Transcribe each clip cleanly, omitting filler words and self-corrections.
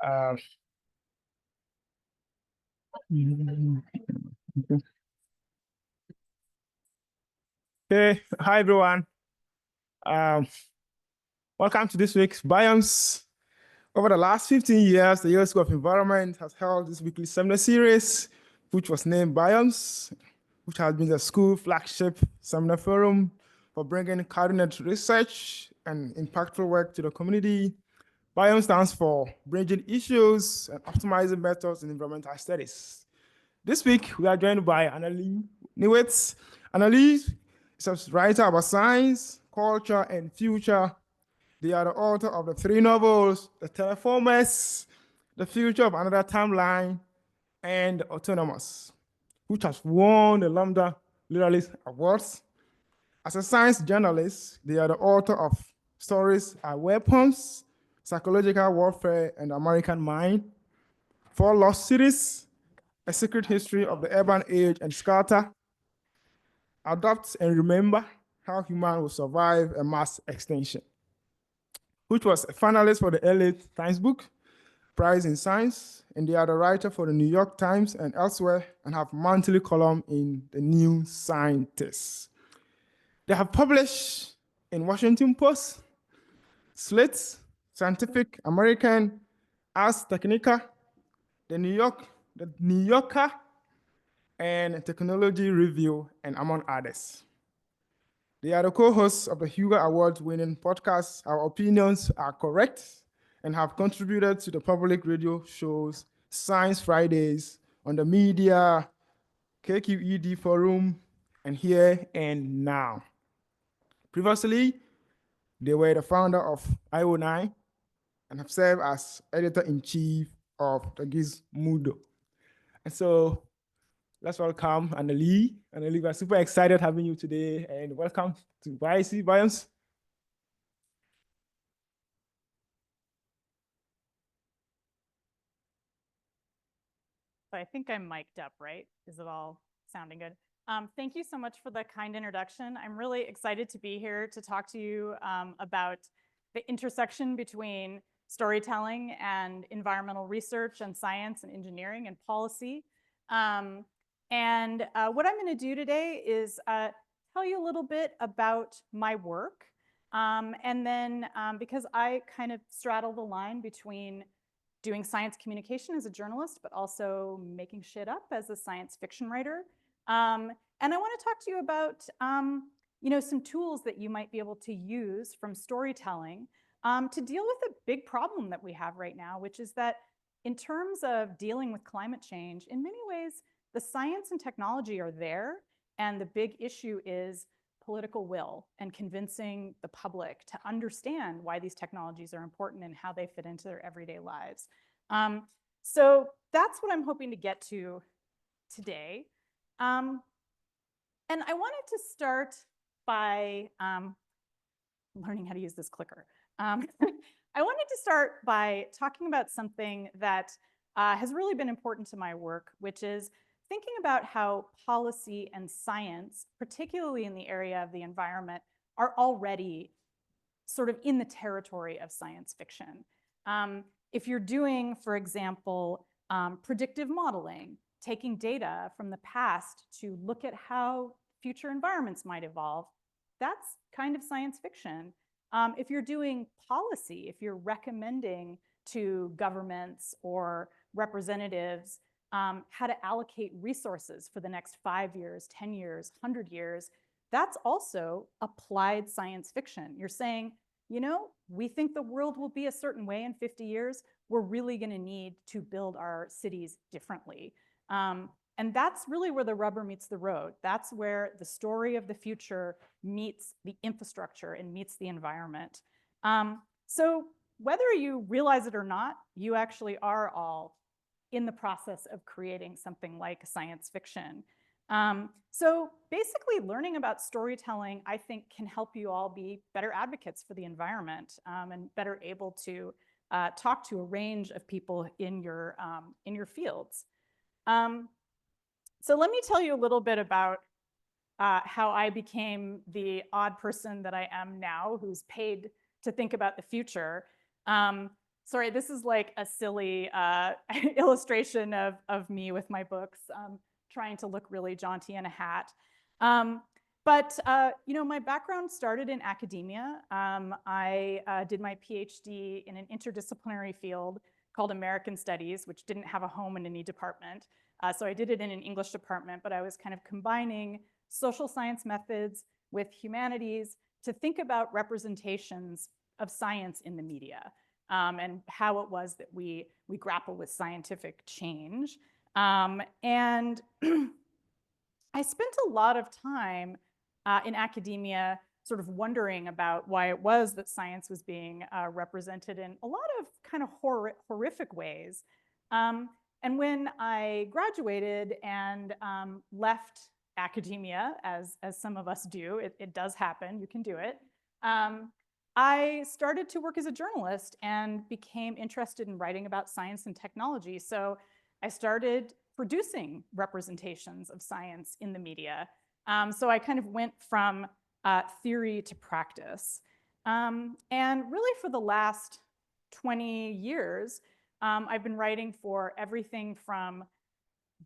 Uh, hey, hi everyone. Um, Welcome to this week's BIOMES. Over the last 15 years, the Yale School of Environment has held this weekly seminar series, which was named BIOMES, which has been the school flagship seminar forum for bringing cutting-edge research and impactful work to the community. BIOMES stands for Bridging Issues and Optimizing Methods in Environmental Studies. This week, we are joined by Annalee Newitz. Annalee is a writer about science, culture, and future. They are the author of the 3 novels, The Terraformers, The Future of Another Timeline, and Autonomous, which has won the Lambda Literalist Awards. As a science journalist, they are the author of Stories Are Weapons, Psychological Warfare, and the American Mind, 4 Lost Cities, A Secret History of the Urban Age and Scatter, Adopt and Remember How Human Will Survive a Mass Extinction, which was a finalist for the LA Times Book Prize in Science, and they are the writer for the New York Times and elsewhere, and have monthly column in the New Scientist. They have published in Washington Post, Slate, Scientific American, Ars Technica, the New Yorker, and Technology Review, and among others. They are the co-hosts of the Hugo Award-winning podcast, Our Opinions Are Correct, and have contributed to the public radio shows Science Fridays, On the Media, KQED Forum, and Here and Now. Previously, they were the founder of IO9 and have served as editor-in-chief of the Gizmodo. And so let's welcome Annalee. Annalee, we're super excited having you today, and welcome to YSE BIOMES. I think I'm mic'd up, right? Is it all sounding good? Thank you so much for the kind introduction. I'm really excited to be here to talk to you about the intersection between storytelling and environmental research and science and engineering and policy. What I'm going to do today is tell you a little bit about my work. And then because I kind of straddle the line between doing science communication as a journalist, but also making shit up as a science fiction writer. And I want to talk to you about some tools that you might be able to use from storytelling to deal with a big problem that we have right now, which is that in terms of dealing with climate change, in many ways, the science and technology are there. And the big issue is political will and convincing the public to understand why these technologies are important and how they fit into their everyday lives. So that's what I'm hoping to get to today. And I wanted to start by learning how to use this clicker. I wanted to start by talking about something that has really been important to my work, which is thinking about how policy and science, particularly in the area of the environment, are already sort of in the territory of science fiction. If you're doing, for example, predictive modeling, taking data from the past to look at how future environments might evolve, that's kind of science fiction. If you're doing policy, if you're recommending to governments or representatives how to allocate resources for the next 5 years, 10 years, 100 years, that's also applied science fiction. You're saying, we think the world will be a certain way in 50 years. We're really going to need to build our cities differently. And that's really where the rubber meets the road. That's where the story of the future meets the infrastructure and meets the environment. So whether you realize it or not, you actually are all in the process of creating something like science fiction. So basically learning about storytelling, I think, can help you all be better advocates for the environment and better able to talk to a range of people in your fields. So let me tell you a little bit about how I became the odd person that I am now, who's paid to think about the future. Sorry, this is like a silly illustration of me with my books, trying to look really jaunty in a hat. But my background started in academia. I did my PhD in an interdisciplinary field called American Studies, which didn't have a home in any department. So I did it in an English department, but I was kind of combining social science methods with humanities to think about representations of science in the media, and how it was that we grapple with scientific change. And I spent a lot of time in academia sort of wondering about why it was that science was being represented in a lot of kind of horrific ways. And when I graduated and left academia, as some of us do, it does happen, you can do it, I started to work as a journalist and became interested in writing about science and technology. So I started producing representations of science in the media. So I kind of went from theory to practice. And really for the last 20 years, I've been writing for everything from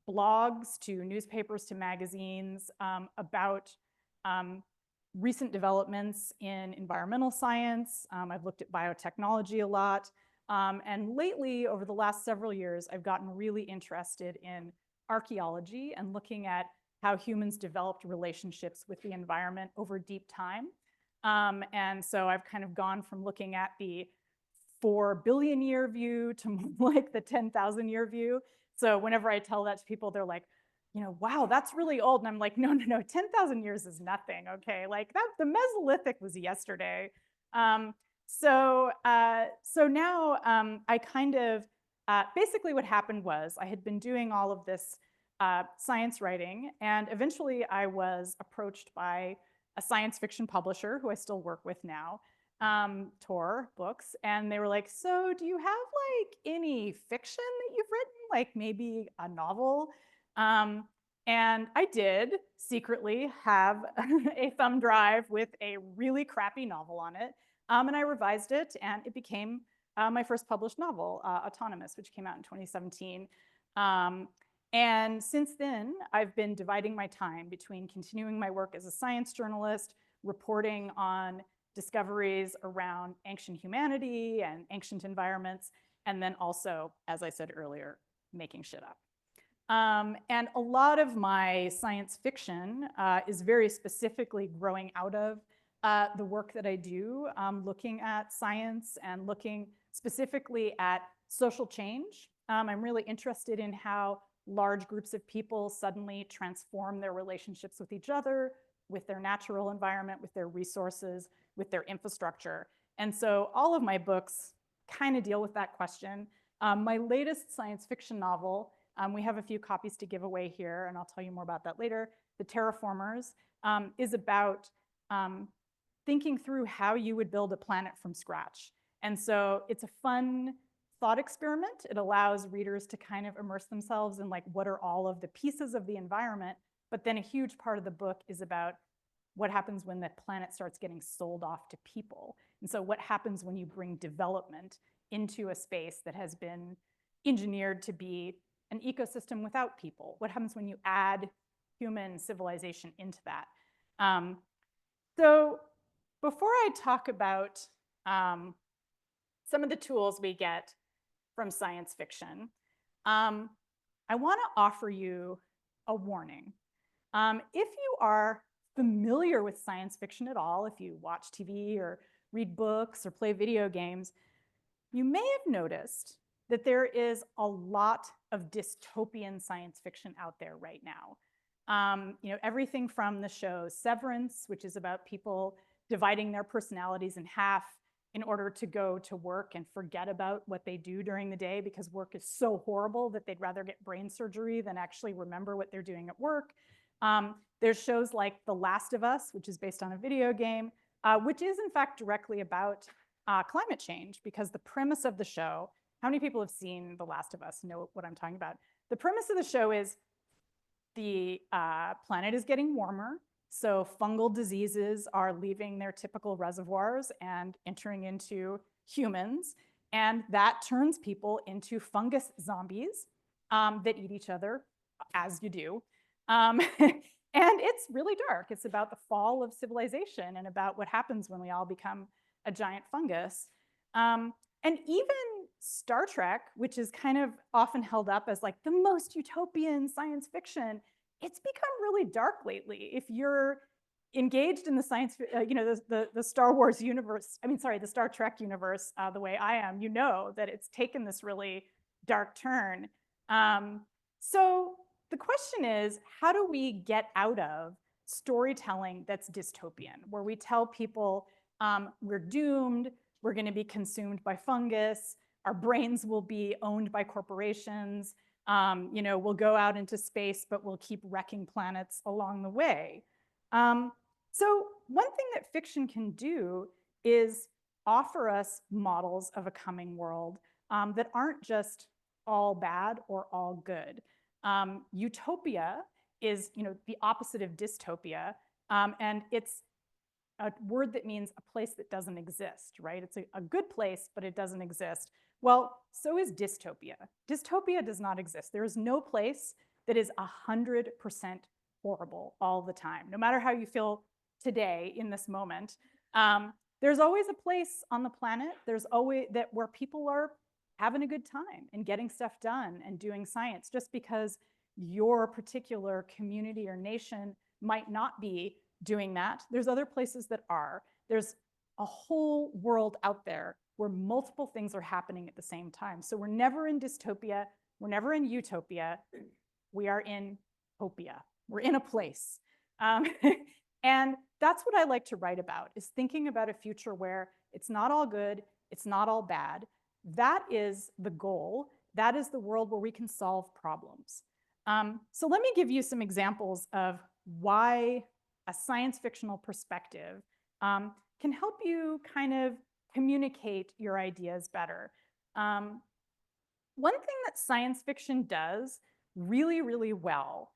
blogs to newspapers to magazines about recent developments in environmental science. I've looked at biotechnology a lot. And lately, over the last several years, I've gotten really interested in archaeology and looking at how humans developed relationships with the environment over deep time. And so I've kind of gone from looking at the 4 billion year view to like the 10,000 year view. So whenever I tell that to people, they're like, wow, that's really old. And I'm like, no, 10,000 years is nothing, okay? Like that, the Mesolithic was yesterday. So now I kind of, basically what happened was I had been doing all of this science writing, and eventually I was approached by a science fiction publisher who I still work with now, Tor Books, and they were like, so do you have like any fiction that you've written, like maybe a novel? And I did secretly have a thumb drive with a really crappy novel on it, and I revised it, and it became my first published novel, Autonomous, which came out in 2017. And since then, I've been dividing my time between continuing my work as a science journalist, reporting on discoveries around ancient humanity and ancient environments, and then also, as I said earlier, making shit up. And a lot of my science fiction is very specifically growing out of the work that I do, looking at science and looking specifically at social change. I'm really interested in how large groups of people suddenly transform their relationships with each other, with their natural environment, with their resources, with their infrastructure. And so all of my books kind of deal with that question. My latest science fiction novel, we have a few copies to give away here, and I'll tell you more about that later. The Terraformers is about thinking through how you would build a planet from scratch. And so it's a fun thought experiment. It allows readers to kind of immerse themselves in like, what are all of the pieces of the environment? But then a huge part of the book is about what happens when the planet starts getting sold off to people. And so what happens when you bring development into a space that has been engineered to be an ecosystem without people? What happens when you add human civilization into that? So before I talk about some of the tools we get from science fiction, I want to offer you a warning. If you are familiar with science fiction at all, if you watch TV or read books or play video games, you may have noticed that there is a lot of dystopian science fiction out there right now. Everything from the show Severance, which is about people dividing their personalities in half in order to go to work and forget about what they do during the day because work is so horrible that they'd rather get brain surgery than actually remember what they're doing at work. There's shows like The Last of Us, which is based on a video game, which is in fact directly about climate change, because the premise of the show, how many people have seen The Last of Us, know what I'm talking about? The premise of the show is the planet is getting warmer, so fungal diseases are leaving their typical reservoirs and entering into humans. And that turns people into fungus zombies that eat each other, as you do. And it's really dark. It's about the fall of civilization and about what happens when we all become a giant fungus. And even Star Trek, which is kind of often held up as like the most utopian science fiction, it's become really dark lately. If you're engaged in the science, the Star Wars universe, the Star Trek universe, the way I am, you know that it's taken this really dark turn. So the question is, how do we get out of storytelling that's dystopian, where we tell people we're doomed, we're going to be consumed by fungus, our brains will be owned by corporations, we'll go out into space, but we'll keep wrecking planets along the way. So one thing that fiction can do is offer us models of a coming world that aren't just all bad or all good. Utopia is, the opposite of dystopia, and it's a word that means a place that doesn't exist, right? It's a good place, but it doesn't exist. Well, so is dystopia. Dystopia does not exist. There is no place that is 100% horrible all the time. No matter how you feel today in this moment, there's always a place on the planet. There's always where people are having a good time and getting stuff done and doing science. Just because your particular community or nation might not be doing that, there's other places that are. There's a whole world out there where multiple things are happening at the same time. So we're never in dystopia, we're never in utopia, we are in topia. We're in a place. And that's what I like to write about, is thinking about a future where it's not all good, it's not all bad. That is the goal. That is the world where we can solve problems. So let me give you some examples of why a science fictional perspective can help you kind of communicate your ideas better. One thing that science fiction does really, really well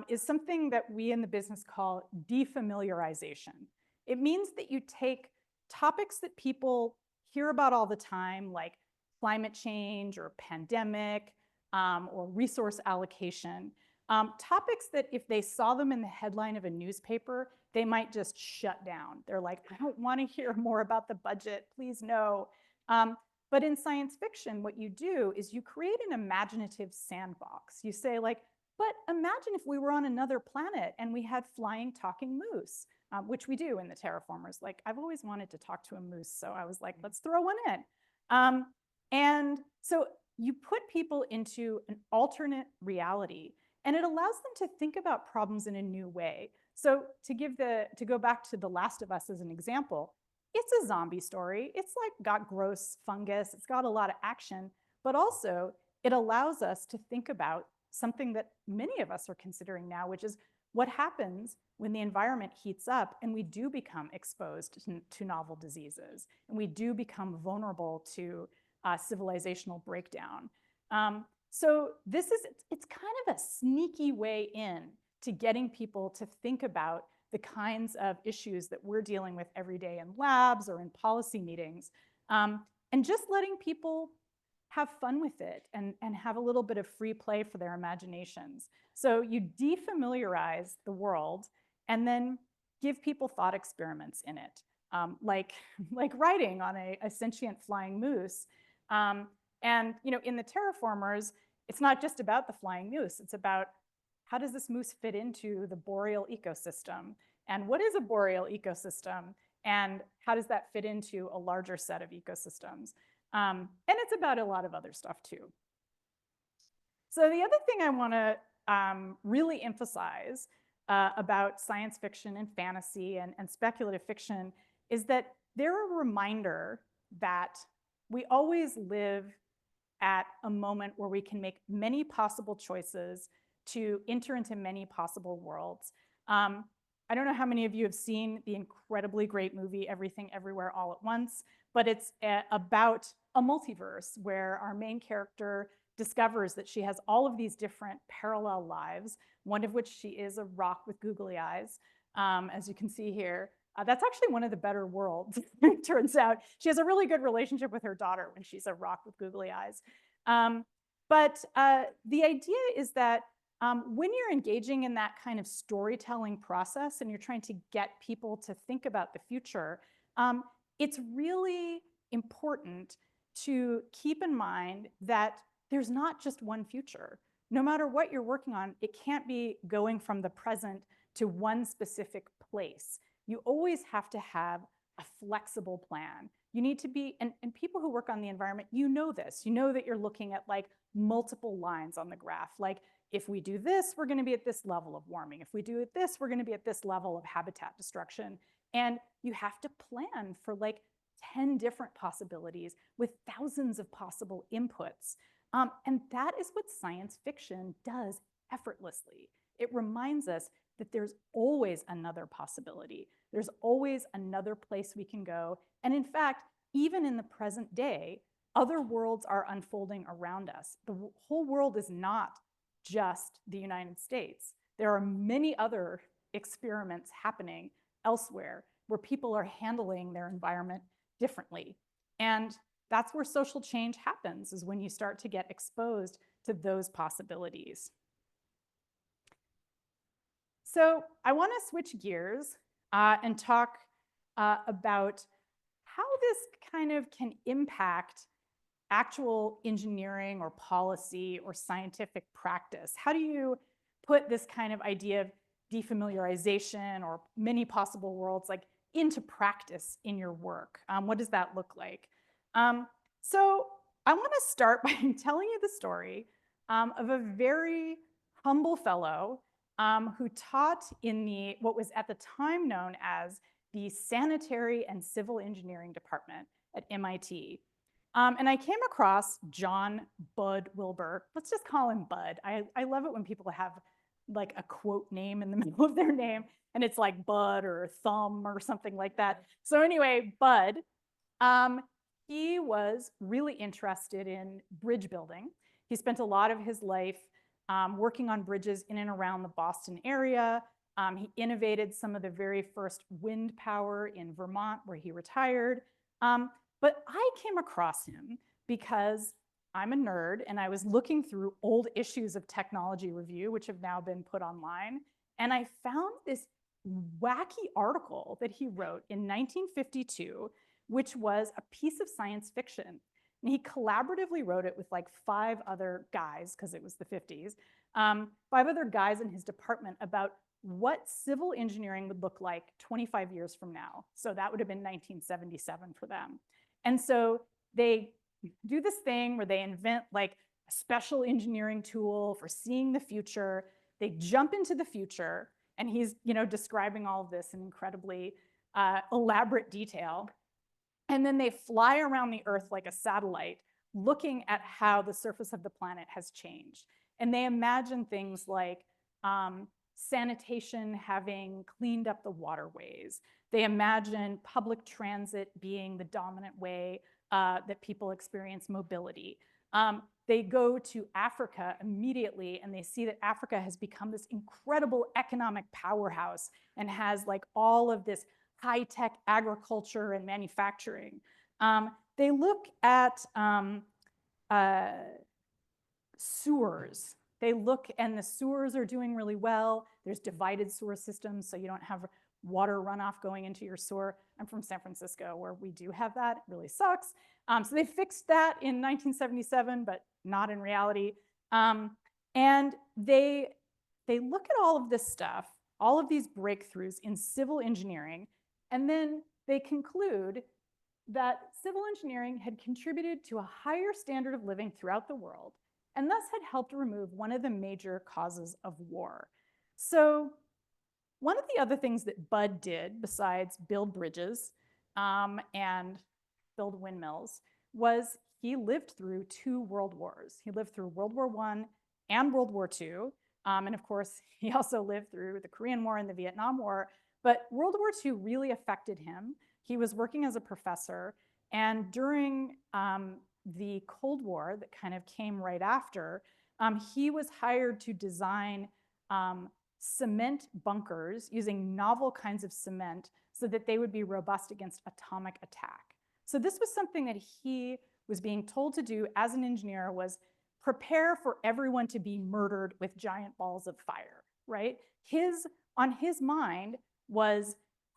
is something that we in the business call defamiliarization. It means that you take topics that people hear about all the time, like climate change or pandemic or resource allocation, topics that if they saw them in the headline of a newspaper, they might just shut down. They're like, I don't want to hear more about the budget, please no. But in science fiction, what you do is you create an imaginative sandbox. You say like, but imagine if we were on another planet and we had flying, talking moose, which we do in the terraformers. Like, I've always wanted to talk to a moose, so I was like, let's throw one in. And so you put people into an alternate reality, and it allows them to think about problems in a new way. So to go back to The Last of Us as an example, it's a zombie story. It's like got gross fungus. It's got a lot of action, but also it allows us to think about something that many of us are considering now, which is what happens when the environment heats up and we do become exposed to novel diseases, and we do become vulnerable to civilizational breakdown. So it's kind of a sneaky way in to getting people to think about the kinds of issues that we're dealing with every day in labs or in policy meetings, and just letting people have fun with it and have a little bit of free play for their imaginations. So you defamiliarize the world and then give people thought experiments in it, like riding on a sentient flying moose. And in the terraformers, it's not just about the flying moose. It's about how does this moose fit into the boreal ecosystem? And what is a boreal ecosystem? And how does that fit into a larger set of ecosystems? And it's about a lot of other stuff too. So the other thing I want to really emphasize about science fiction and fantasy and speculative fiction is that they're a reminder that we always live at a moment where we can make many possible choices to enter into many possible worlds. I don't know how many of you have seen the incredibly great movie Everything Everywhere All at Once, but it's about a multiverse where our main character discovers that she has all of these different parallel lives, one of which she is a rock with googly eyes, as you can see here. That's actually one of the better worlds, it turns out. She has a really good relationship with her daughter when she's a rock with googly eyes. But the idea is that when you're engaging in that kind of storytelling process and you're trying to get people to think about the future, it's really important to keep in mind that there's not just one future. No matter what you're working on, it can't be going from the present to one specific place. You always have to have a flexible plan. You need to be, and people who work on the environment, you know this. You know that you're looking at like multiple lines on the graph. Like if we do this, we're going to be at this level of warming. If we do this, we're going to be at this level of habitat destruction. And you have to plan for like 10 different possibilities with thousands of possible inputs. And that is what science fiction does effortlessly. It reminds us that there's always another possibility. There's always another place we can go. And in fact, even in the present day, other worlds are unfolding around us. The whole world is not just the United States. There are many other experiments happening elsewhere where people are handling their environment differently. And that's where social change happens, is when you start to get exposed to those possibilities. So I want to switch gears and talk about how this kind of can impact actual engineering or policy or scientific practice. How do you put this kind of idea of defamiliarization or many possible worlds like into practice in your work? What does that look like? So I want to start by telling you the story of a very humble fellow who taught in what was at the time known as the Sanitary and Civil Engineering Department at MIT. And I came across John Bud Wilbur. Let's just call him Bud. I love it when people have like a quote name in the middle of their name, and it's like Bud or Thumb or something like that. So anyway, Bud, he was really interested in bridge building. He spent a lot of his life working on bridges in and around the Boston area. He innovated some of the very first wind power in Vermont, where he retired. But I came across him because I'm a nerd and I was looking through old issues of Technology Review, which have now been put online. And I found this wacky article that he wrote in 1952, which was a piece of science fiction. And he collaboratively wrote it with like 5 other guys, because it was the 50s, 5 other guys in his department about what civil engineering would look like 25 years from now. So that would have been 1977 for them. And so they do this thing where they invent like a special engineering tool for seeing the future. They jump into the future, and he's describing all of this in incredibly elaborate detail. And then they fly around the Earth like a satellite, looking at how the surface of the planet has changed. And they imagine things like sanitation having cleaned up the waterways. They imagine public transit being the dominant way that people experience mobility. They go to Africa immediately, and they see that Africa has become this incredible economic powerhouse and has like all of this high-tech agriculture and manufacturing. They look at sewers. They look, and the sewers are doing really well. There's divided sewer systems, so you don't have water runoff going into your sewer. I'm from San Francisco, where we do have that. It really sucks. So they fixed that in 1977, but not in reality. And they look at all of this stuff, all of these breakthroughs in civil engineering, and then they conclude that civil engineering had contributed to a higher standard of living throughout the world, and thus had helped remove one of the major causes of war. So one of the other things that Bud did, besides build bridges and build windmills, was he lived through 2 world wars. He lived through World War I and World War II. And of course, he also lived through the Korean War and the Vietnam War. But World War II really affected him. He was working as a professor. And during the Cold War that kind of came right after, he was hired to design cement bunkers using novel kinds of cement so so that they would be robust against atomic attack. So this was something that he was being told to do as an engineer, was prepare for everyone to be murdered with giant balls of fire, right? On his mind was,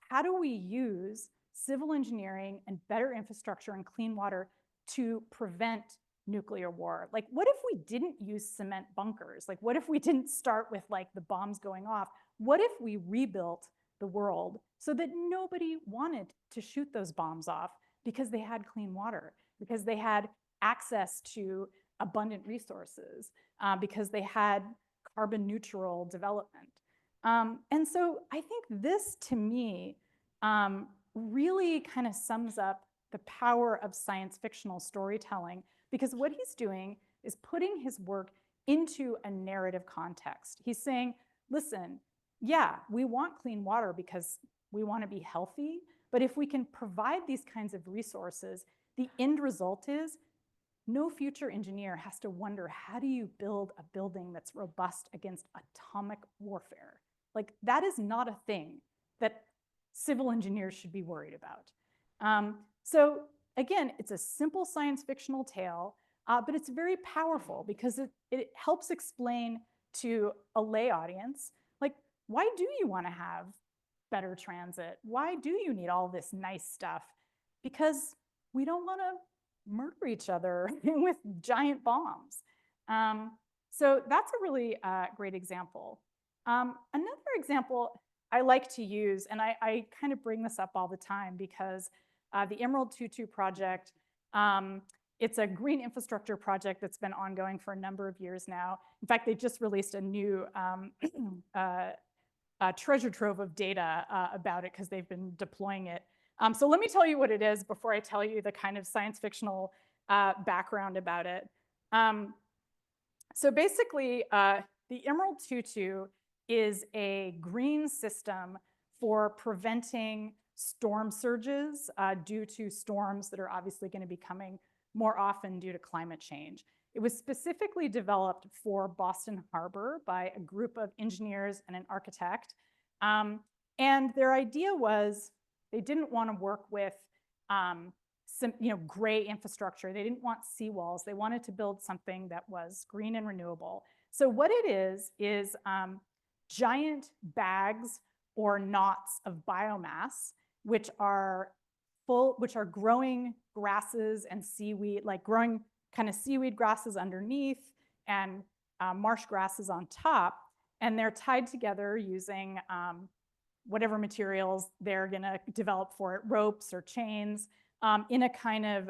how do we use civil engineering and better infrastructure and clean water to prevent nuclear war? Like, what if we didn't use cement bunkers? Like, what if we didn't start with like the bombs going off? What if we rebuilt the world so that nobody wanted to shoot those bombs off because they had clean water, because they had access to abundant resources, because they had carbon neutral development? And so I think this, to me, really kind of sums up the power of science fictional storytelling, because what he's doing is putting his work into a narrative context. He's saying, listen, yeah, we want clean water because we want to be healthy, but if we can provide these kinds of resources, the end result is no future engineer has to wonder, how do you build a building that's robust against atomic warfare? Like, that is not a thing that civil engineers should be worried about. So again, it's a simple science fictional tale, but it's very powerful because it helps explain to a lay audience, like, why do you want to have better transit? Why do you need all this nice stuff? Because we don't want to murder each other with giant bombs. So that's a really great example. Another example I like to use, and I kind of bring this up all the time because the Emerald 2.2 project, it's a green infrastructure project that's been ongoing for a number of years now. In fact, they just released a new treasure trove of data about it because they've been deploying it. So let me tell you what it is before I tell you the kind of science fictional background about it. So basically, the Emerald 2.2 is a green system for preventing storm surges due to storms that are obviously going to be coming more often due to climate change. It was specifically developed for Boston Harbor by a group of engineers and an architect. And their idea was they didn't want to work with some, gray infrastructure. They didn't want seawalls. They wanted to build something that was green and renewable. So what it is giant bags or knots of biomass, which are growing grasses and seaweed, like growing kind of seaweed grasses underneath and marsh grasses on top. And they're tied together using whatever materials they're going to develop for it, ropes or chains, in a kind of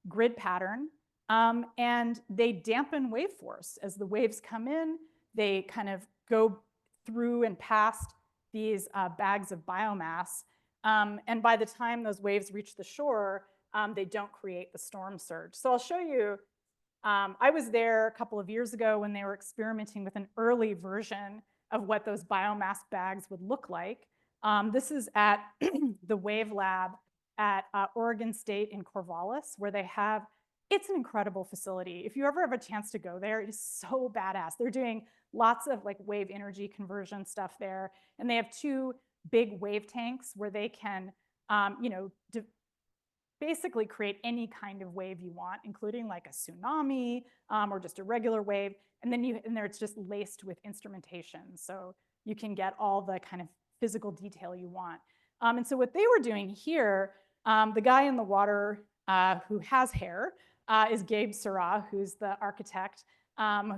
grid pattern. And they dampen wave force. As the waves come in, they kind of go through and past these bags of biomass. And by the time those waves reach the shore, they don't create the storm surge. So I'll show you, I was there a couple of years ago when they were experimenting with an early version of what those biomass bags would look like. This is at the Wave Lab at Oregon State in Corvallis, where they have, it's an incredible facility. If you ever have a chance to go there, it is so badass. They're doing lots of like wave energy conversion stuff there. And they have two big wave tanks where they can, basically create any kind of wave you want, including like a tsunami or just a regular wave. And then it's just laced with instrumentation. So you can get all the kind of physical detail you want. And so what they were doing here, the guy in the water who has hair is Gabe Syrah, who's the architect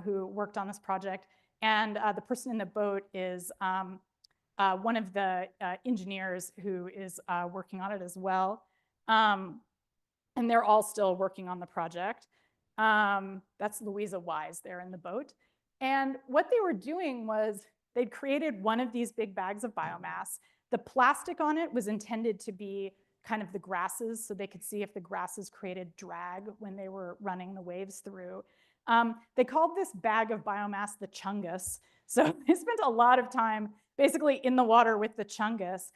who worked on this project. And the person in the boat is one of the engineers who is working on it as well. And they're all still working on the project. That's Louisa Wise there in the boat. And what they were doing was they'd created one of these big bags of biomass. The plastic on it was intended to be kind of the grasses, so they could see if the grasses created drag when they were running the waves through. They called this bag of biomass the chungus. So they spent a lot of time basically in the water with the chungus.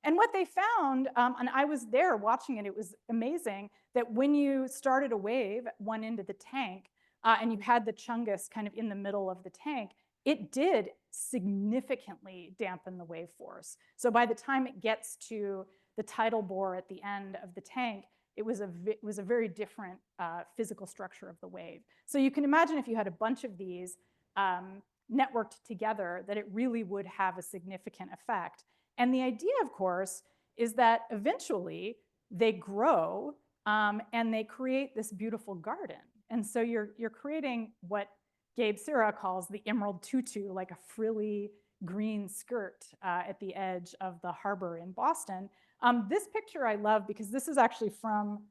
And what they found, and I was there watching it, it was amazing, that when you started a wave at one end of the tank and you had the chungus kind of in the middle of the tank, it did significantly dampen the wave force. So by the time it gets to the tidal bore at the end of the tank, it was a very different physical structure of the wave. So you can imagine if you had a bunch of these networked together, that it really would have a significant effect. And the idea, of course, is that eventually they grow and they create this beautiful garden. And so you're creating what Gabe Sira calls the emerald tutu, like a frilly green skirt at the edge of the harbor in Boston. This picture I love because this is actually from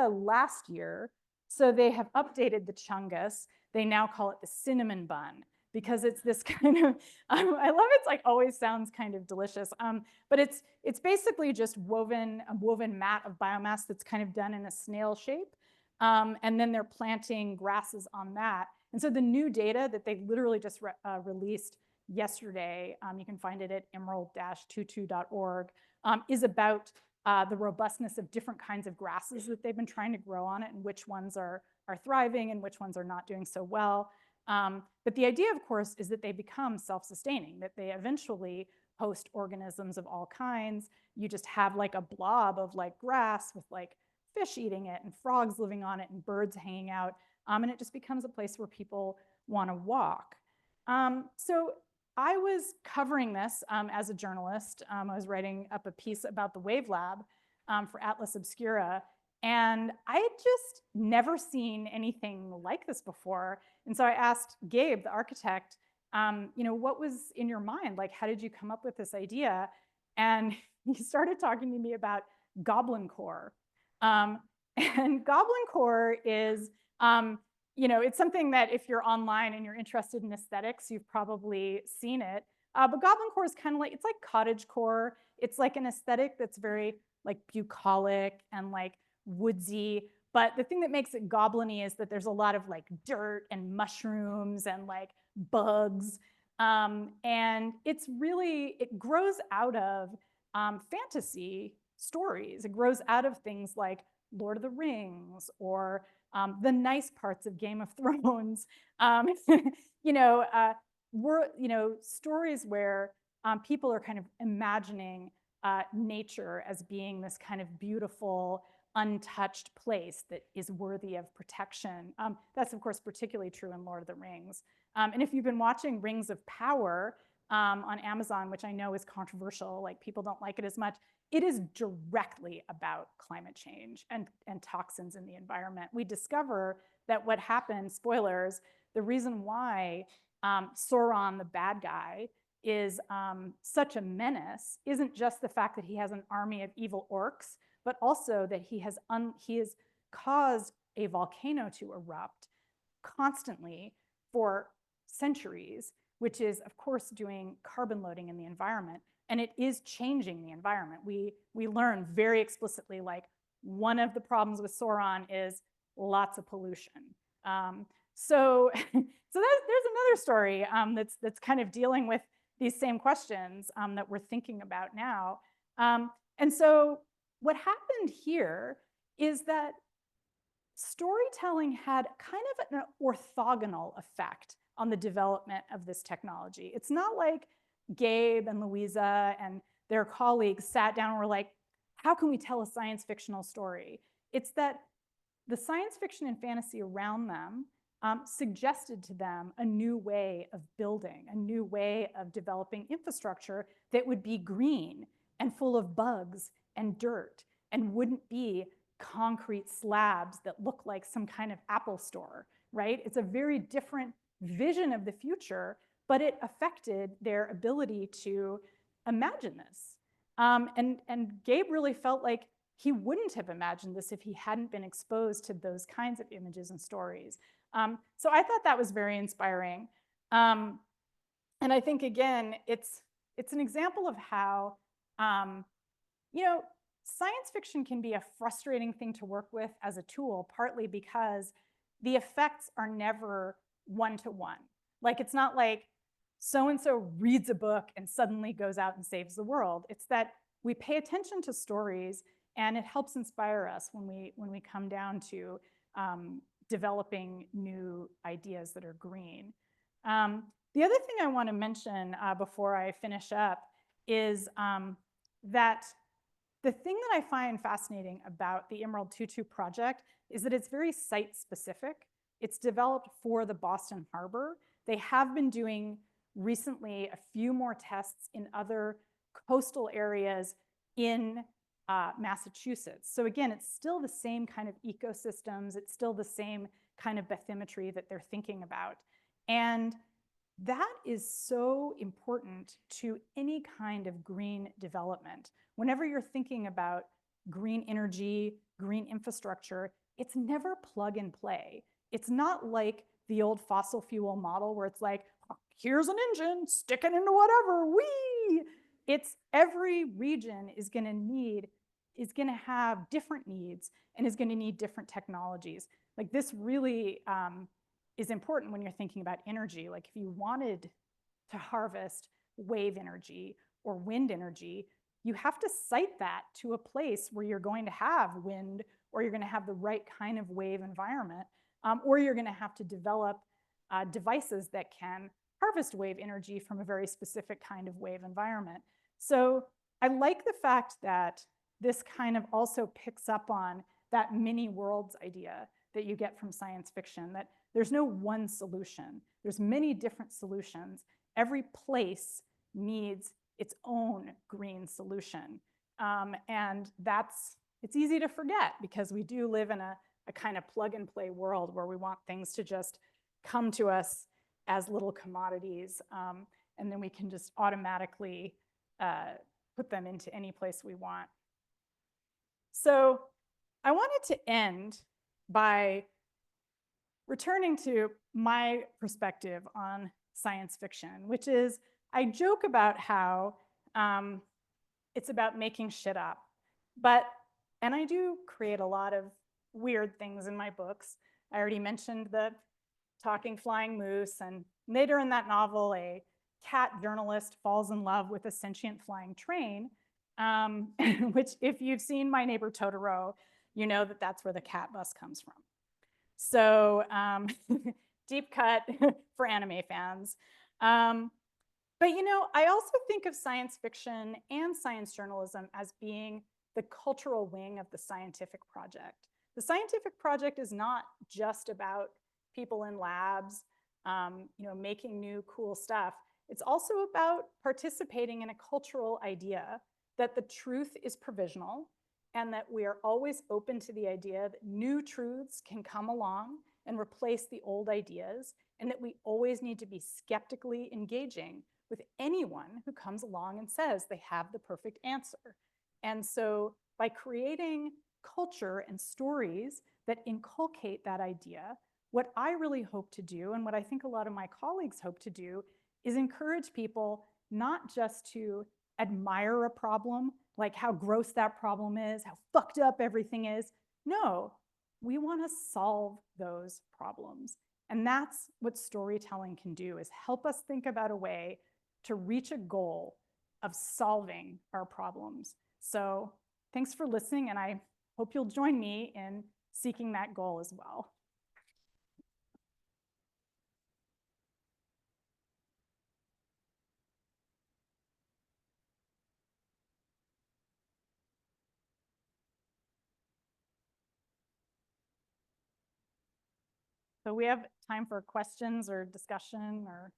last year. So they have updated the chungus. They now call it the cinnamon bun because it's this kind of, I love it's like always sounds kind of delicious. But it's basically just a woven mat of biomass that's kind of done in a snail shape. And then they're planting grasses on that. And so the new data that they literally just released yesterday, you can find it at emerald-tutu.org, is about the robustness of different kinds of grasses that they've been trying to grow on it and which ones are thriving and which ones are not doing so well. But the idea, of course, is that they become self-sustaining, that they eventually host organisms of all kinds. You just have like a blob of like grass with like fish eating it and frogs living on it and birds hanging out. And it just becomes a place where people want to walk. So I was covering this as a journalist. I was writing up a piece about the Wave Lab for Atlas Obscura. And I had just never seen anything like this before. And so I asked Gabe, the architect, what was in your mind? Like, how did you come up with this idea? And he started talking to me about goblin core. And goblin core is, it's something that if you're online and you're interested in aesthetics, you've probably seen it. But goblin core is kind of like, it's like cottage core. It's like an aesthetic that's very like bucolic and like woodsy. But the thing that makes it goblin-y is that there's a lot of like dirt and mushrooms and like bugs. And it grows out of fantasy stories. It grows out of things like Lord of the Rings or the nice parts of Game of Thrones. Stories where people are kind of imagining nature as being this kind of beautiful, untouched place that is worthy of protection. That's, of course, particularly true in Lord of the Rings. And if you've been watching Rings of Power on Amazon, which I know is controversial, like people don't like it as much, it is directly about climate change and toxins in the environment. We discover that what happened, spoilers, the reason why Sauron, the bad guy, is such a menace isn't just the fact that he has an army of evil orcs, but also that he has caused a volcano to erupt constantly for centuries, which is, of course, doing carbon loading in the environment. And it is changing the environment. We learn very explicitly, like, one of the problems with Sauron is lots of pollution. So there's another story that's kind of dealing with these same questions that we're thinking about now. And so what happened here is that storytelling had kind of an orthogonal effect on the development of this technology. It's not like Gabe and Louisa and their colleagues sat down and were like, how can we tell a science fictional story? It's that the science fiction and fantasy around them suggested to them a new way of building, a new way of developing infrastructure that would be green and full of bugs and dirt and wouldn't be concrete slabs that look like some kind of Apple store, right? It's a very different vision of the future, but it affected their ability to imagine this. And Gabe really felt like he wouldn't have imagined this if he hadn't been exposed to those kinds of images and stories. So I thought that was very inspiring. And I think, again, it's an example of how, science fiction can be a frustrating thing to work with as a tool, partly because the effects are never one-to-one. Like, it's not like so-and-so reads a book and suddenly goes out and saves the world. It's that we pay attention to stories and it helps inspire us when we come down to developing new ideas that are green. The other thing I want to mention before I finish up is that the thing that I find fascinating about the Emerald Tutu project is that it's very site specific. It's developed for the Boston Harbor. They have been doing recently a few more tests in other coastal areas in Massachusetts. So again, it's still the same kind of ecosystems. It's still the same kind of bathymetry that they're thinking about. And that is so important to any kind of green development. Whenever you're thinking about green energy, green infrastructure, it's never plug and play. It's not like the old fossil fuel model where it's like, here's an engine, stick it into whatever, whee! It's every region is going to have different needs and is going to need different technologies. Like this really is important when you're thinking about energy. Like if you wanted to harvest wave energy or wind energy, you have to site that to a place where you're going to have wind, or you're going to have the right kind of wave environment, or you're going to have to develop devices that can harvest wave energy from a very specific kind of wave environment. So I like the fact that this kind of also picks up on that mini worlds idea that you get from science fiction, that there's no one solution. There's many different solutions. Every place needs its own green solution. And it's easy to forget because we do live in a kind of plug and play world where we want things to just come to us as little commodities. And then we can just automatically put them into any place we want. So I wanted to end by returning to my perspective on science fiction, which is I joke about how it's about making shit up. And I do create a lot of weird things in my books. I already mentioned the talking flying moose, and later in that novel, a cat journalist falls in love with a sentient flying train, which if you've seen My Neighbor Totoro, you know that that's where the cat bus comes from. So deep cut for anime fans. But you know, I also think of science fiction and science journalism as being the cultural wing of the scientific project. The scientific project is not just about people in labs, you know, making new cool stuff. It's also about participating in a cultural idea that the truth is provisional and that we are always open to the idea that new truths can come along and replace the old ideas, and that we always need to be skeptically engaging with anyone who comes along and says they have the perfect answer. And so by creating culture and stories that inculcate that idea, what I really hope to do, and what I think a lot of my colleagues hope to do, is encourage people not just to admire a problem, like how gross that problem is, how fucked up everything is. No, we want to solve those problems. And that's what storytelling can do, is help us think about a way to reach a goal of solving our problems. So thanks for listening, and I hope you'll join me in seeking that goal as well. So we have time for questions or discussion or.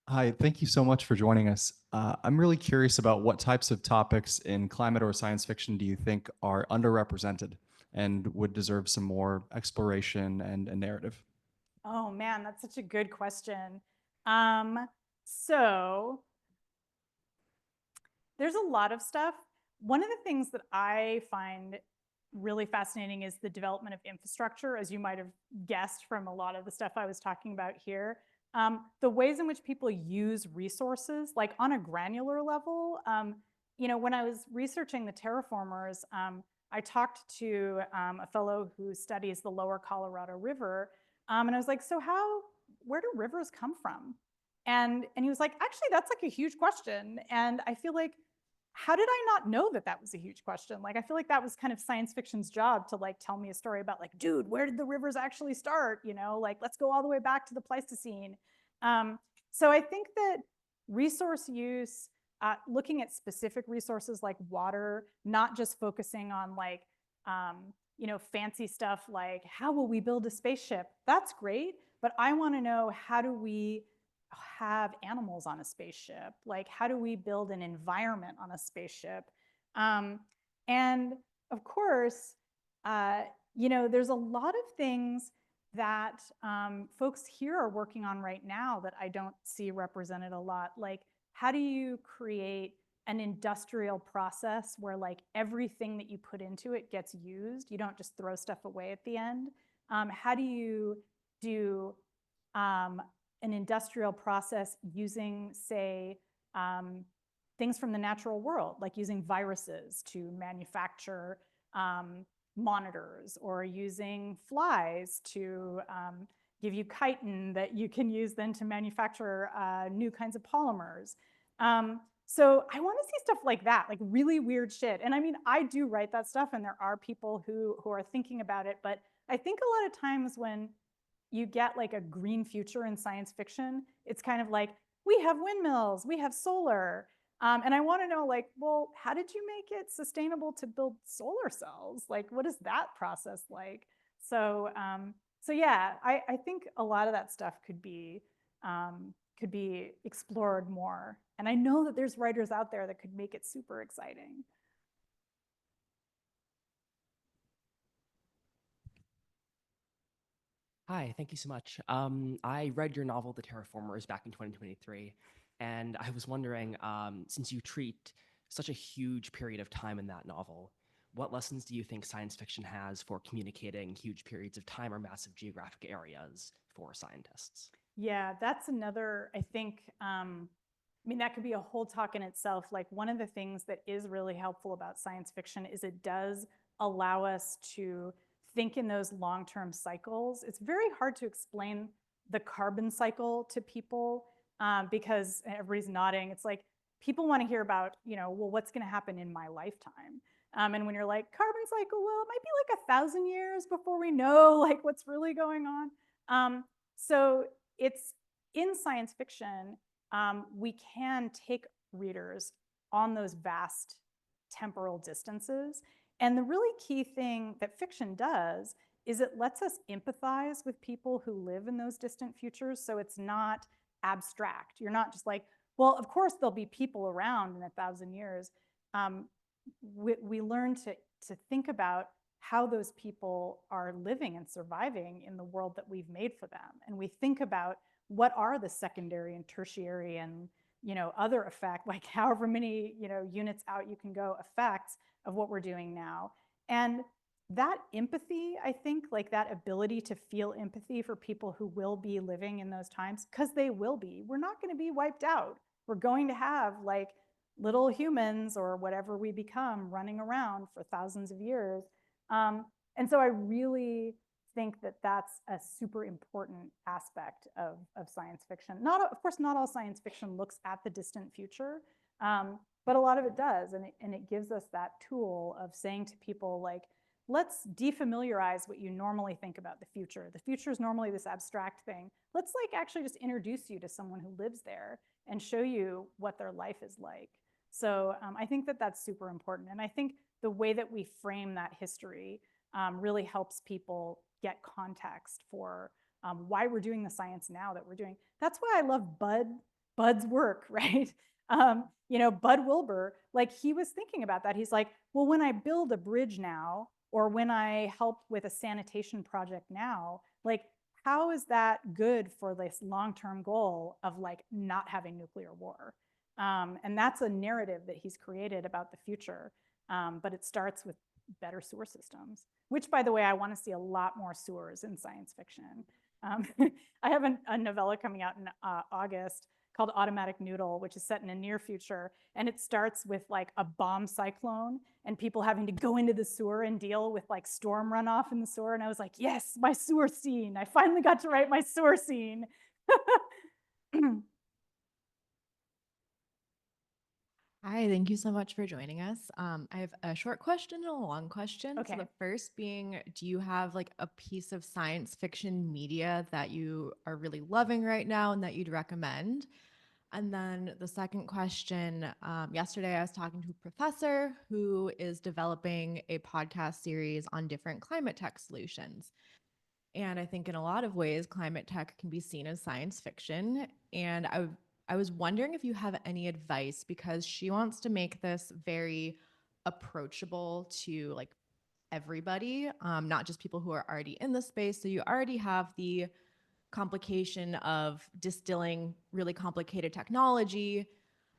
Hi, thank you so much for joining us. I'm really curious about what types of topics in climate or science fiction do you think are underrepresented and would deserve some more exploration and narrative? Oh man, that's such a good question. So there's a lot of stuff. One of the things that I find really fascinating is the development of infrastructure, as you might have guessed from a lot of the stuff I was talking about here. The ways in which people use resources, like on a granular level. You know, when I was researching the terraformers, I talked to a fellow who studies the lower Colorado River, and I was like, so where do rivers come from? And he was like, actually, that's like a huge question. And I feel like how did I not know that that was a huge question? Like, I feel like that was kind of science fiction's job to like tell me a story about like, dude, where did the rivers actually start? You know, like, let's go all the way back to the Pleistocene. So I think that resource use, looking at specific resources like water, not just focusing on like, you know, fancy stuff like how will we build a spaceship? That's great, but I want to know, how do we have animals on a spaceship? Like, how do we build an environment on a spaceship? And of course, you know, there's a lot of things that folks here are working on right now that I don't see represented a lot. Like, how do you create an industrial process where like everything that you put into it gets used? You don't just throw stuff away at the end. How do you do an industrial process using, say, things from the natural world, like using viruses to manufacture monitors, or using flies to give you chitin that you can use then to manufacture new kinds of polymers. So I want to see stuff like that, like really weird shit. And I mean, I do write that stuff, and there are people who are thinking about it, but I think a lot of times when you get like a green future in science fiction, it's kind of like, we have windmills, we have solar. And I want to know, like, well, how did you make it sustainable to build solar cells? Like, what is that process like? So, so yeah, I think a lot of that stuff could be explored more. And I know that there's writers out there that could make it super exciting. Hi, thank you so much. I read your novel, The Terraformers, back in 2023, and I was wondering, since you treat such a huge period of time in that novel, what lessons do you think science fiction has for communicating huge periods of time or massive geographic areas for scientists? Yeah, that's another, I think, I mean, that could be a whole talk in itself. Like, one of the things that is really helpful about science fiction is it does allow us to think in those long-term cycles. It's very hard to explain the carbon cycle to people because everybody's nodding. It's like, people want to hear about, you know, well, what's going to happen in my lifetime? And when you're like, carbon cycle, well, it might be like 1,000 years before we know like what's really going on. So it's in science fiction, we can take readers on those vast temporal distances. And the really key thing that fiction does is it lets us empathize with people who live in those distant futures. So it's not abstract. You're not just like, well, of course there'll be people around in 1,000 years. We learn to think about how those people are living and surviving in the world that we've made for them. And we think about what are the secondary and tertiary and, you know, other effect, like however many, you know, units out you can go, effects of what we're doing now. And that empathy, I think, like that ability to feel empathy for people who will be living in those times, because they will be. We're not going to be wiped out. We're going to have like little humans or whatever we become running around for thousands of years. And so I really think that that's a super important aspect of science fiction. Of course, not all science fiction looks at the distant future, but a lot of it does. And it gives us that tool of saying to people, like, let's defamiliarize what you normally think about the future. The future is normally this abstract thing. Let's like actually just introduce you to someone who lives there and show you what their life is like. So I think that that's super important. And I think the way that we frame that history really helps people get context for why we're doing the science now that we're doing. That's why I love Bud's work, right? You know, Bud Wilbur, like he was thinking about that. He's like, well, when I build a bridge now, or when I help with a sanitation project now, like, how is that good for this long-term goal of like not having nuclear war? And that's a narrative that he's created about the future. But it starts with better sewer systems, which, by the way, I want to see a lot more sewers in science fiction. I have a novella coming out in August called Automatic Noodle, which is set in a near future. And it starts with like a bomb cyclone and people having to go into the sewer and deal with like storm runoff in the sewer. And I was like, yes, my sewer scene. I finally got to write my sewer scene. Hi, thank you so much for joining us. I have a short question and a long question. Okay. So the first being, do you have like a piece of science fiction media that you are really loving right now and that you'd recommend? And then the second question, yesterday I was talking to a professor who is developing a podcast series on different climate tech solutions. And I think in a lot of ways, climate tech can be seen as science fiction. And I was wondering if you have any advice because she wants to make this very approachable to like everybody, not just people who are already in the space. So you already have the complication of distilling really complicated technology,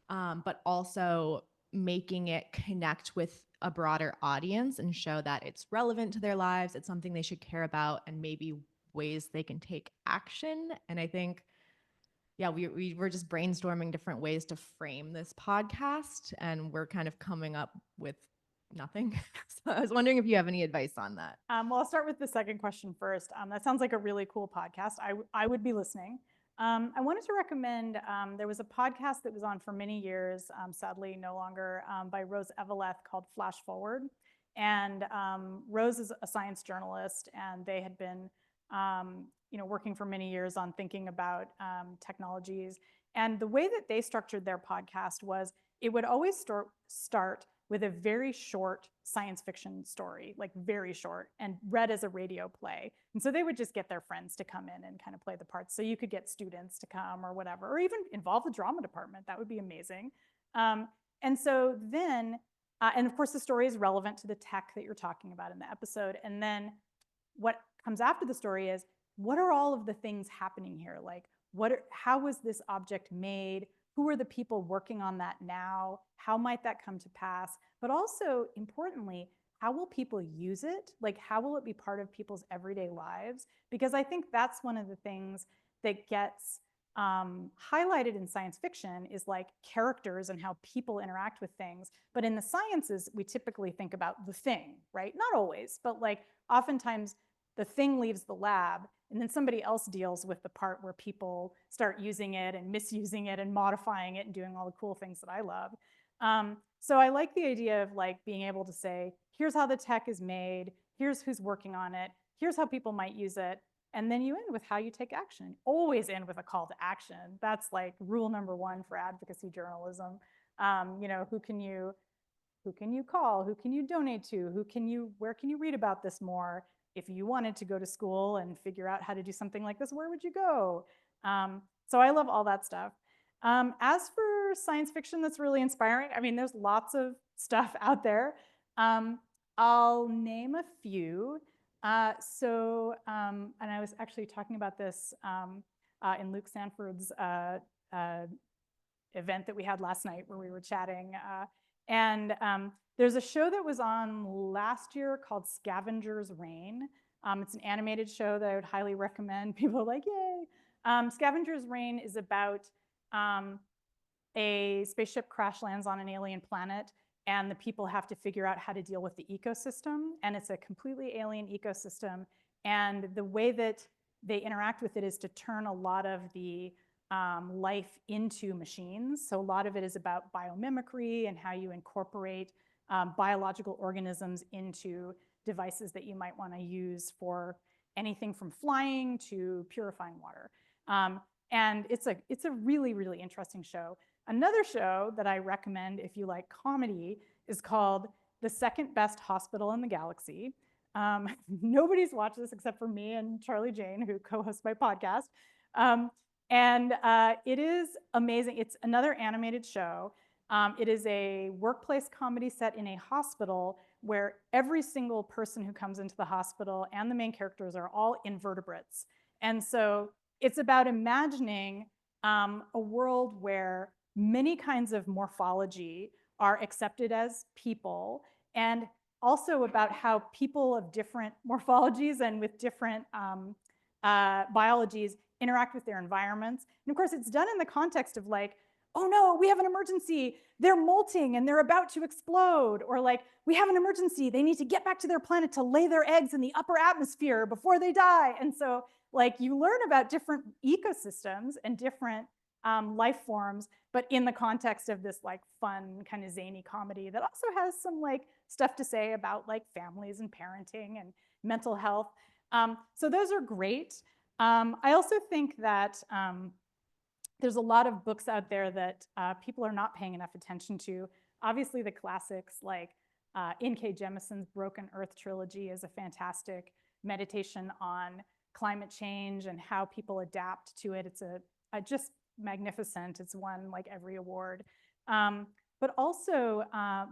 but also making it connect with a broader audience and show that it's relevant to their lives, it's something they should care about, and maybe ways they can take action. And I think, yeah, we were just brainstorming different ways to frame this podcast, and we're kind of coming up with nothing. So I was wondering if you have any advice on that. Well, I'll start with the second question first. That sounds like a really cool podcast. I would be listening. I wanted to recommend, there was a podcast that was on for many years, sadly no longer, by Rose Eveleth called Flash Forward. And Rose is a science journalist, and they had been working for many years on thinking about technologies. And the way that they structured their podcast was it would always start with a very short science fiction story, like very short, and read as a radio play. And so they would just get their friends to come in and kind of play the parts. So you could get students to come or whatever, or even involve the drama department. That would be amazing. And so then, and of course, the story is relevant to the tech that you're talking about in the episode. And then what comes after the story is, what are all of the things happening here? Like, how was this object made? Who are the people working on that now? How might that come to pass? But also, importantly, how will people use it? Like, how will it be part of people's everyday lives? Because I think that's one of the things that gets highlighted in science fiction is like characters and how people interact with things. But in the sciences, we typically think about the thing, right? Not always, but like oftentimes the thing leaves the lab and then somebody else deals with the part where people start using it and misusing it and modifying it and doing all the cool things that I love. So I like the idea of like being able to say, here's how the tech is made, here's who's working on it, here's how people might use it, and then you end with how you take action. Always end with a call to action. That's like rule number one for advocacy journalism. Who can you call? Who can you donate to? Where can you read about this more? If you wanted to go to school and figure out how to do something like this, where would you go? So I love all that stuff. As for science fiction that's really inspiring, I mean, there's lots of stuff out there. I'll name a few. And I was actually talking about this in Luke Sanford's event that we had last night where we were chatting. There's a show that was on last year called Scavenger's Reign. It's an animated show that I would highly recommend. People are like, yay. Scavenger's Reign is about a spaceship crash lands on an alien planet, and the people have to figure out how to deal with the ecosystem. And it's a completely alien ecosystem. And the way that they interact with it is to turn a lot of the life into machines. So a lot of it is about biomimicry and how you incorporate biological organisms into devices that you might want to use for anything from flying to purifying water. And it's a really, really interesting show. Another show that I recommend if you like comedy is called The Second Best Hospital in the Galaxy. Nobody's watched this except for me and Charlie Jane, who co-hosts my podcast. It is amazing. It's another animated show. It is a workplace comedy set in a hospital where every single person who comes into the hospital and the main characters are all invertebrates. And so it's about imagining a world where many kinds of morphology are accepted as people, and also about how people of different morphologies and with different biologies interact with their environments. And of course, it's done in the context of like, oh no, we have an emergency. They're molting and they're about to explode. Or like, we have an emergency. They need to get back to their planet to lay their eggs in the upper atmosphere before they die. And so like you learn about different ecosystems and different life forms, but in the context of this like fun kind of zany comedy that also has some like stuff to say about like families and parenting and mental health. So those are great. I also think that there's a lot of books out there that people are not paying enough attention to. Obviously, the classics like N.K. Jemison's Broken Earth trilogy is a fantastic meditation on climate change and how people adapt to it. It's a just magnificent. It's won like every award. But also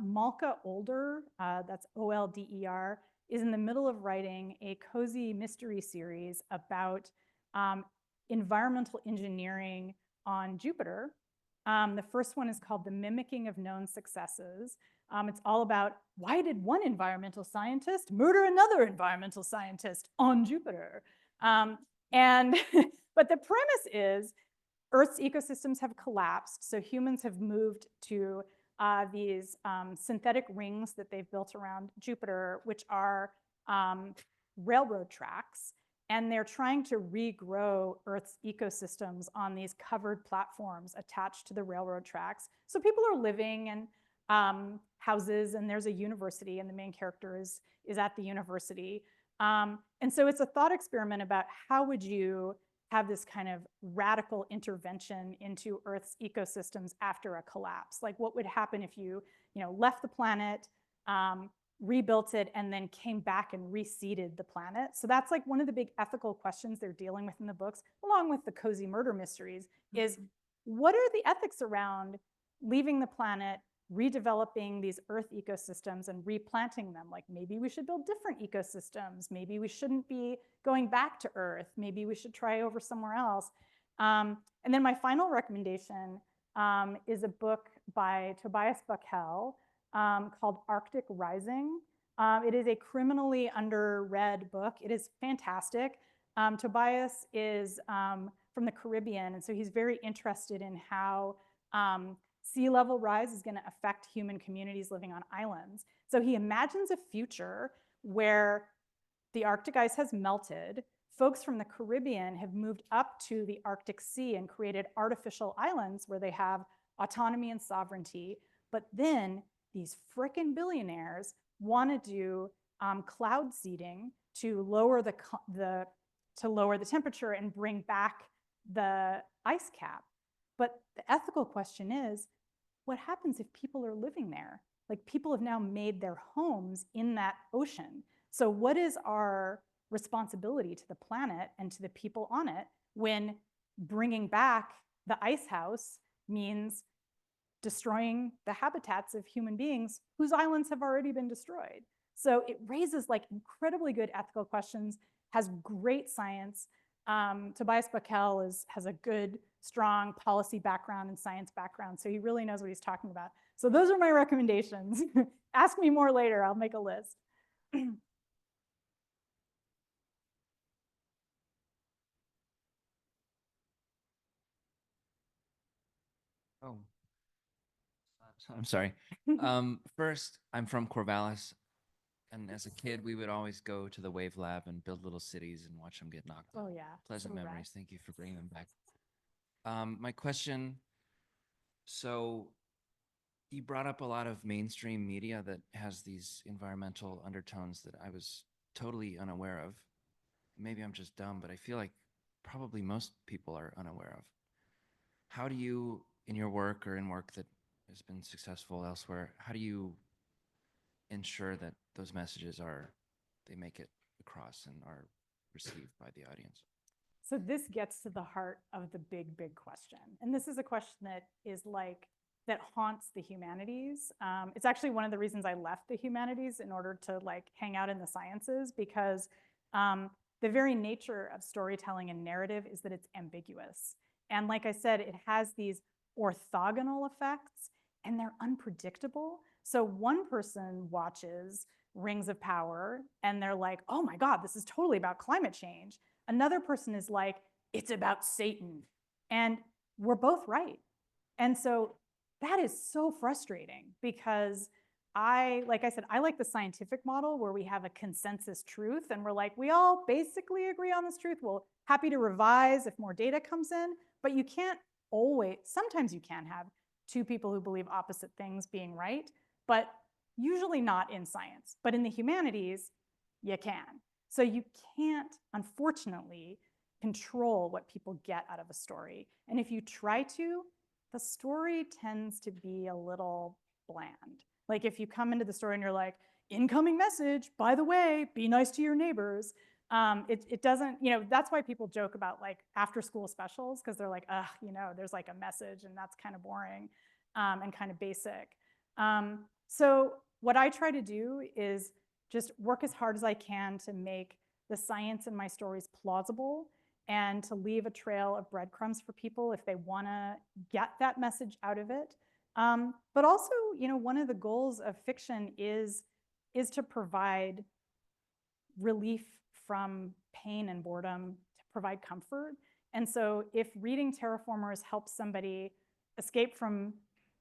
Malka Older, that's O-L-D-E-R, is in the middle of writing a cozy mystery series about environmental engineering on Jupiter. The first one is called The Mimicking of Known Successes. It's all about why did one environmental scientist murder another environmental scientist on Jupiter? But the premise is Earth's ecosystems have collapsed, so humans have moved to these synthetic rings that they've built around Jupiter, which are railroad tracks. And they're trying to regrow Earth's ecosystems on these covered platforms attached to the railroad tracks. So people are living in houses, and there's a university, and the main character is at the university. And so it's a thought experiment about how would you have this kind of radical intervention into Earth's ecosystems after a collapse? Like what would happen if you left the planet, rebuilt it, and then came back and reseeded the planet? So that's like one of the big ethical questions they're dealing with in the books, along with the cozy murder mysteries, is what are the ethics around leaving the planet, redeveloping these Earth ecosystems and replanting them? Like maybe we should build different ecosystems. Maybe we shouldn't be going back to Earth. Maybe we should try over somewhere else. And then my final recommendation is a book by Tobias Buckell called Arctic Rising. It is a criminally underread book. It is fantastic. Tobias is from the Caribbean, and so he's very interested in how sea level rise is going to affect human communities living on islands. So he imagines a future where the Arctic ice has melted. Folks from the Caribbean have moved up to the Arctic Sea and created artificial islands where they have autonomy and sovereignty. But then these frickin' billionaires want to do cloud seeding to lower the temperature and bring back the ice cap. But the ethical question is, what happens if people are living there? Like people have now made their homes in that ocean. So what is our responsibility to the planet and to the people on it when bringing back the ice house means destroying the habitats of human beings whose islands have already been destroyed? So it raises like incredibly good ethical questions, has great science. Tobias Buckell has a good, strong policy background and science background, so he really knows what he's talking about. So those are my recommendations. Ask me more later, I'll make a list. Oh, I'm sorry. First, I'm from Corvallis, and as a kid, we would always go to the Wave Lab and build little cities and watch them get knocked down. Oh yeah. Pleasant so rad. memories. Thank you for bringing them back. My question, so you brought up a lot of mainstream media that has these environmental undertones that I was totally unaware of. Maybe I'm just dumb, but I feel like probably most people are unaware of. How do you, in your work or in work that has been successful elsewhere, how do you ensure that those messages they make it across and are received by the audience? So this gets to the heart of the big, big question. And this is a question that haunts the humanities. It's actually one of the reasons I left the humanities in order to hang out in the sciences, because the very nature of storytelling and narrative is that it's ambiguous. And like I said, it has these orthogonal effects and they're unpredictable. So one person watches Rings of Power and they're like, oh my God, this is totally about climate change. Another person is like, it's about Satan. And we're both right. And so that is so frustrating, because like I said, I like the scientific model where we have a consensus truth and we're like, we all basically agree on this truth. We're happy to revise if more data comes in, but you can't always, sometimes you can have two people who believe opposite things being right, but usually not in science. But in the humanities, you can. So you can't, unfortunately, control what people get out of a story. And if you try to, the story tends to be a little bland. Like if you come into the story and you're like, incoming message, by the way, be nice to your neighbors. It doesn't, that's why people joke about like after school specials, because they're like, there's like a message and that's kind of boring and kind of basic. So what I try to do is just work as hard as I can to make the science in my stories plausible and to leave a trail of breadcrumbs for people if they want to get that message out of it. But also, one of the goals of fiction is to provide relief from pain and boredom, to provide comfort. And so if reading Terraformers helps somebody escape from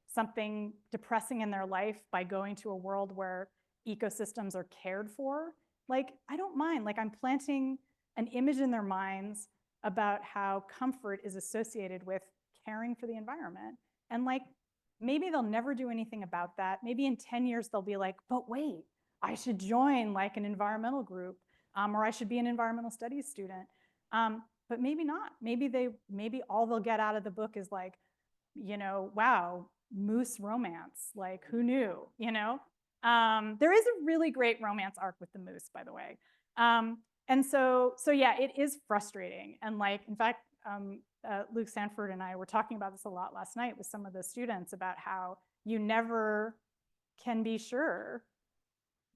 something depressing in their life by going to a world where ecosystems are cared for, like, I don't mind. Like, I'm planting an image in their minds about how comfort is associated with caring for the environment. And like, maybe they'll never do anything about that. Maybe in 10 years, they'll be like, but wait, I should join like an environmental group, or I should be an environmental studies student. But maybe not. Maybe all they'll get out of the book is like, wow, moose romance. Like, who knew? There is a really great romance arc with the moose, by the way. And so yeah, it is frustrating. And like, in fact, Luke Sanford and I were talking about this a lot last night with some of the students about how you never can be sure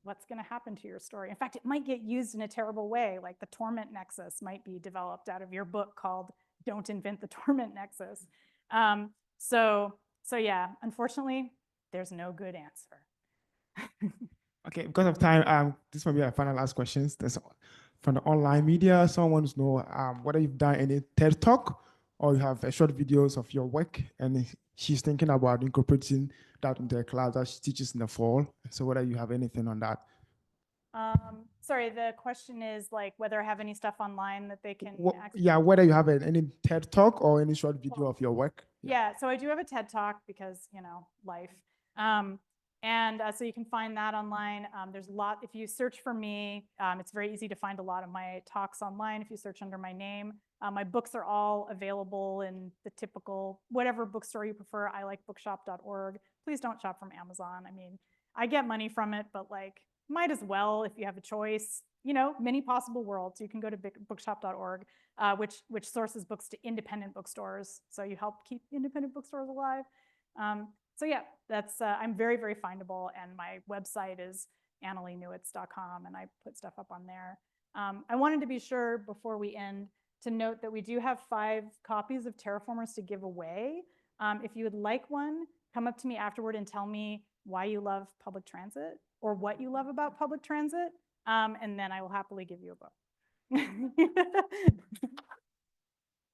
what's going to happen to your story. In fact, it might get used in a terrible way, like the torment nexus might be developed out of your book called Don't Invent the Torment Nexus. So yeah, unfortunately, there's no good answer. Okay, because of time, this might be our final last questions. There's from the online media. Someone wants to know whether you've done any TED Talk or you have short videos of your work, and she's thinking about incorporating that into a class that she teaches in the fall. So whether you have anything on that. Sorry, the question is like whether I have any stuff online that they can access. Yeah, whether you have any TED Talk or any short video of your work. Yeah, so I do have a TED Talk because, life. So you can find that online. There's a lot, if you search for me, it's very easy to find a lot of my talks online if you search under my name. My books are all available in the typical, whatever bookstore you prefer, ilikebookshop.org. Please don't shop from Amazon. I mean, I get money from it, but like, might as well if you have a choice, many possible worlds. You can go to bookshop.org, which sources books to independent bookstores. So you help keep independent bookstores alive. So yeah, that's I'm very, very findable, and my website is AnnaleeNewitz.com, and I put stuff up on there. I wanted to be sure before we end to note that we do have 5 copies of Terraformers to give away. If you would like one, come up to me afterward and tell me why you love public transit or what you love about public transit, and then I will happily give you a book.